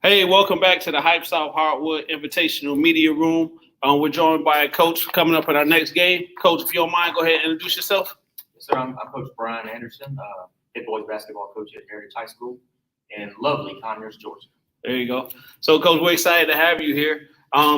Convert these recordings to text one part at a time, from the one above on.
Hey, welcome back to the Hype South Hardwood Invitational Media Room. We're joined by a coach coming up in our next game. Coach, if you don't mind, go ahead and introduce yourself. Yes, sir. I'm Coach Brian Anderson, head boys basketball coach at Heritage High School in lovely Conyers, Georgia. There you go. So, Coach, we're excited to have you here.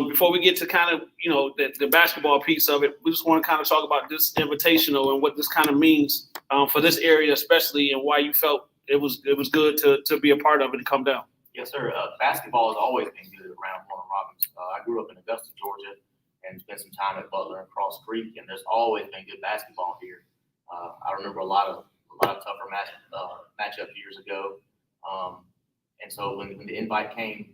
Before we get to kind of, the basketball piece of it, we just want to kind of talk about this invitational and what this kind of means for this area especially, and why you felt it was good to be a part of it and come down. Yes, sir. Basketball has always been good around Warner Robins. I grew up in Augusta, Georgia, and spent some time at Butler and Cross Creek, and there's always been good basketball here. I remember a lot of tougher matchup years ago, and so when the invite came,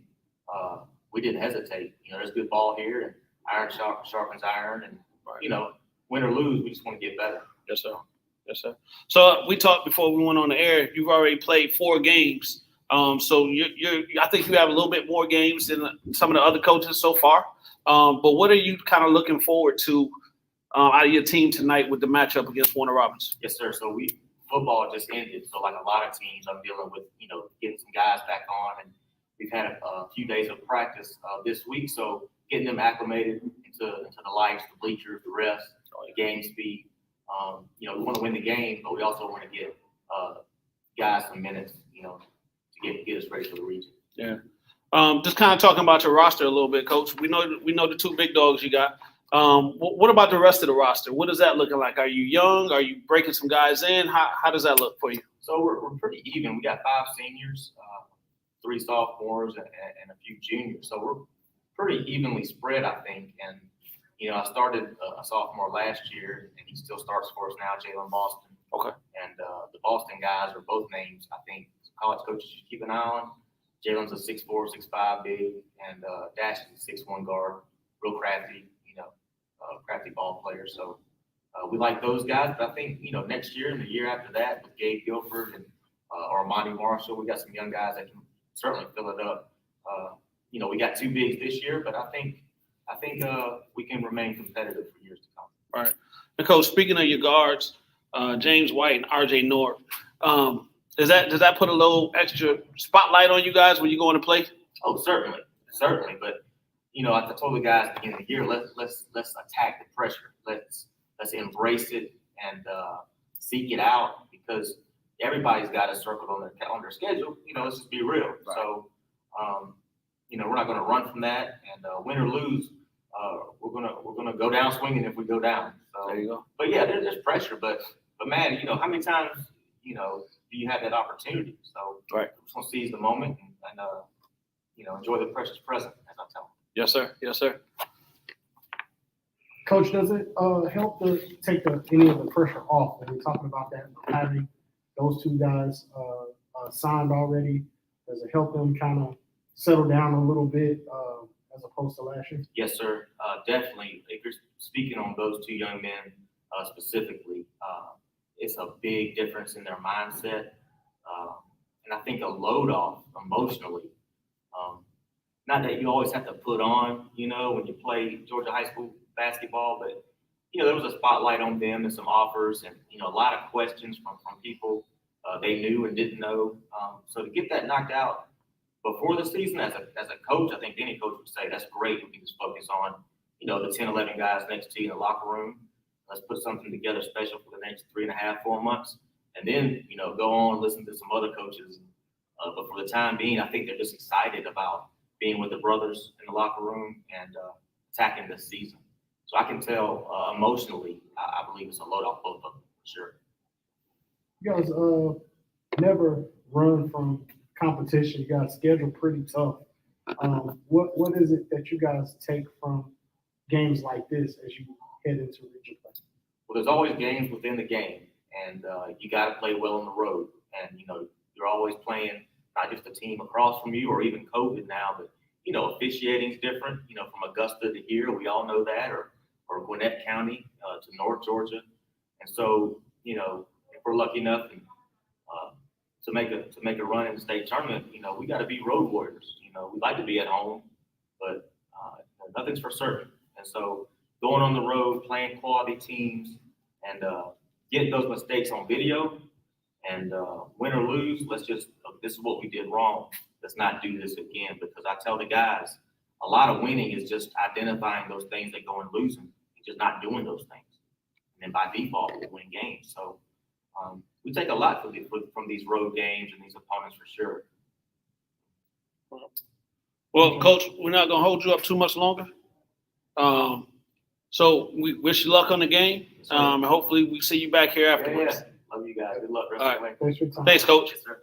we didn't hesitate. There's good ball here, and iron sharpens iron, and win or lose, we just want to get better. Yes, sir. Yes, sir. So we talked before we went on the air. You've already played 4 games. So I think you have a little bit more games than some of the other coaches so far. But what are you kind of looking forward to out of your team tonight with the matchup against Warner Robins? Yes, sir. So football just ended. So like a lot of teams, I'm dealing with, getting some guys back on, and we've had a few days of practice this week. So getting them acclimated into the lights, the bleachers, the refs, the game speed. We want to win the game, but we also want to get guys some minutes, to get us ready for the region. Yeah. Just kind of talking about your roster a little bit, Coach. We know the 2 big dogs you got. What about the rest of the roster? What is that looking like? Are you young? Are you breaking some guys in? How does that look for you? So we're pretty even. We got 5 seniors, 3 sophomores, and a few juniors. So we're pretty evenly spread, I think. And I started a sophomore last year, and he still starts for us now, Jalen Boston. Okay. And the Boston guys are both names I think college coaches should keep an eye on. Jalen's a 6'4", 6'5" big, and Dash is a 6'1" guard, real crafty, crafty ball player. So we like those guys. But I think, next year and the year after that with Gabe Guilford and Armani Marshall, we got some young guys that can certainly fill it up. We got 2 bigs this year, but I think we can remain competitive for years to come. All right. And Coach, speaking of your guards, James White and RJ North, does that put a little extra spotlight on you guys when you go into play? Oh, certainly. But I told the guys at the beginning of the year, let's attack the pressure. Let's embrace it and seek it out, because everybody's got it circled on their schedule. Let's just be real. Right. So, we're not going to run from that, and win or lose, we're gonna go down swinging if we go down. So, there you go. But yeah, there's pressure. But man, how many times do you have that opportunity? So right. We're just gonna seize the moment and enjoy the precious present, as I tell them. Yes, sir. Yes, sir. Coach, does it help to take any of the pressure off when you're talking about that, having those 2 guys signed already? Does it help them kind of settle down a little bit as opposed to last year? Yes, sir. Definitely. If you're speaking on those 2 young men specifically, it's a big difference in their mindset. And I think a load off emotionally. Not that you always have to put on, when you play Georgia high school basketball, but, there was a spotlight on them and some offers and, a lot of questions from people they knew and didn't know. So to get that knocked out before the season as a coach, I think any coach would say that's great. We can just focus on, the 10, 11 guys next to you in the locker room. Let's put something together special for the next 3.5, 4 months. And then, go on and listen to some other coaches. But for the time being, I think they're just excited about being with the brothers in the locker room and attacking this season. So I can tell emotionally, I believe it's a load off both of them, for sure. You guys never run from competition. You guys schedule pretty tough. What is it that you guys take from games like this as you head into region play? Well, there's always games within the game, and you got to play well on the road. And, you're always playing not just the team across from you or even COVID now, but, officiating's different, from Augusta to here. We all know that, or Gwinnett County to North Georgia. And so, if we're lucky enough to make a run in the state tournament, we got to be road warriors. We'd like to be at home, but nothing's for certain. And so going on the road, playing quality teams, and getting those mistakes on video, and win or lose, this is what we did wrong let's not do this again, because I tell the guys, a lot of winning is just identifying those things that go and losing, and just not doing those things. And then by default, we'll win games. So we take a lot from these road games and these opponents for sure. Well, Coach, we're not gonna hold you up too much longer. So we wish you luck on the game. And hopefully we see you back here afterwards. Love you guys. Good luck. All right. Thanks for your time. Thanks, Coach. Yes, sir.